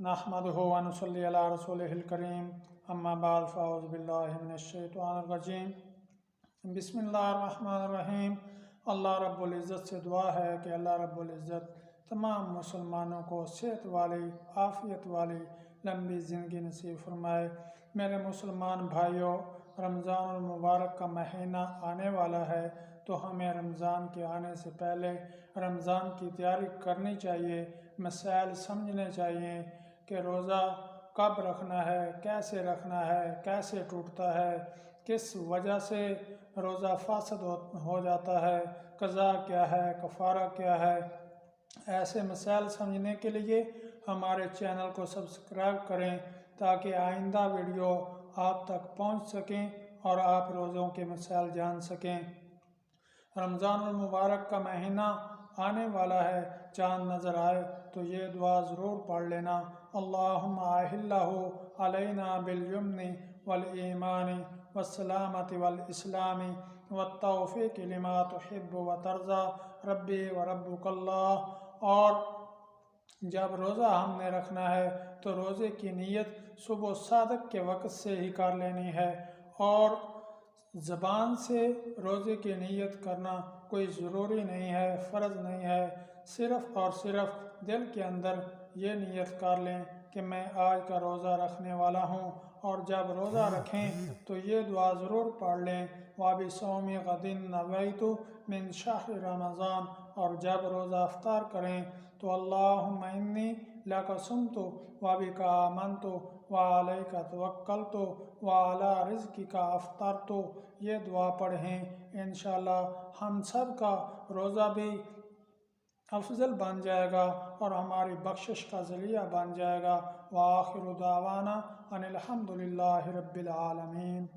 नहमदुहु व नुसल्ली अला रसूलिहिल करीम अम्मा बाद फ़अऊज़ु बिल्लाहि मिनश शैतानिर रजीम बिस्मिल्लाहिर्रहमानिर्रहीम। अल्लाह रब्बुल इज़्ज़त से दुआ है कि अल्लाह रब्बुल इज़्ज़त तमाम मुसलमानों को सेहत वाली आफ़ियत वाली लंबी ज़िंदगी नसीब फरमाए। मेरे मुसलमान भाइयों, रमज़ानुल मुबारक का महीना आने वाला है, तो हमें रमज़ान के आने से पहले रमज़ान की तैयारी करनी चाहिए। मसाइल समझने चाहिए कि रोज़ा कब रखना है, कैसे रखना है, कैसे टूटता है, किस वजह से रोज़ा फासद हो जाता है, क़ज़ा क्या है, कफ़ारा क्या है। ऐसे मसाइल समझने के लिए हमारे चैनल को सब्सक्राइब करें ताकि आइंदा वीडियो आप तक पहुंच सकें और आप रोज़ों के मसाइल जान सकें। रमज़ानुल मुबारक का महीना आने वाला है, चाँद नज़र आए तो ये दुआ ज़रूर पढ़ लेना। अल्लाहुम्मा अहिल्लहु अलैना बिल यमनि वल ईमानी वस्सलामति वल इस्लामी वत्तौफ़ीक़ि लिमा तुहिब्बु व तर्ज़ा रब्बी व रब्बुकल्लाह। और जब रोज़ा हमने रखना है तो रोज़े की नीयत सुबह सादक के वक्त से ही कर लेनी है, और ज़बान से रोज़े की नीयत करना कोई ज़रूरी नहीं है, फ़र्ज़ नहीं है। सिर्फ़ और सिर्फ दिल के अंदर ये नीयत कर लें कि मैं आज का रोज़ा रखने वाला हूँ, और जब रोज़ा रखें तो ये दुआ ज़रूर पढ़ लें, वाबिसौमि गदिन नवैतु मिन शहर रमज़ान। और जब रोज़ा अफ्तार करें तो अल्लाहुम्मा इन्नी लका सुमतु व बिका आमनतु व अलैका तवक्कलतु व अला रिज़्क़िका अफ़्तरतु। ये दुआ पढ़ें, इंशाअल्लाह हम सब का रोज़ा भी अफजल बन जाएगा और हमारी बख्शिश का ज़रिया बन जाएगा। व आखिरु दावाना अनिल हम्दुलिल्लाहि रब्बिल आलमीन।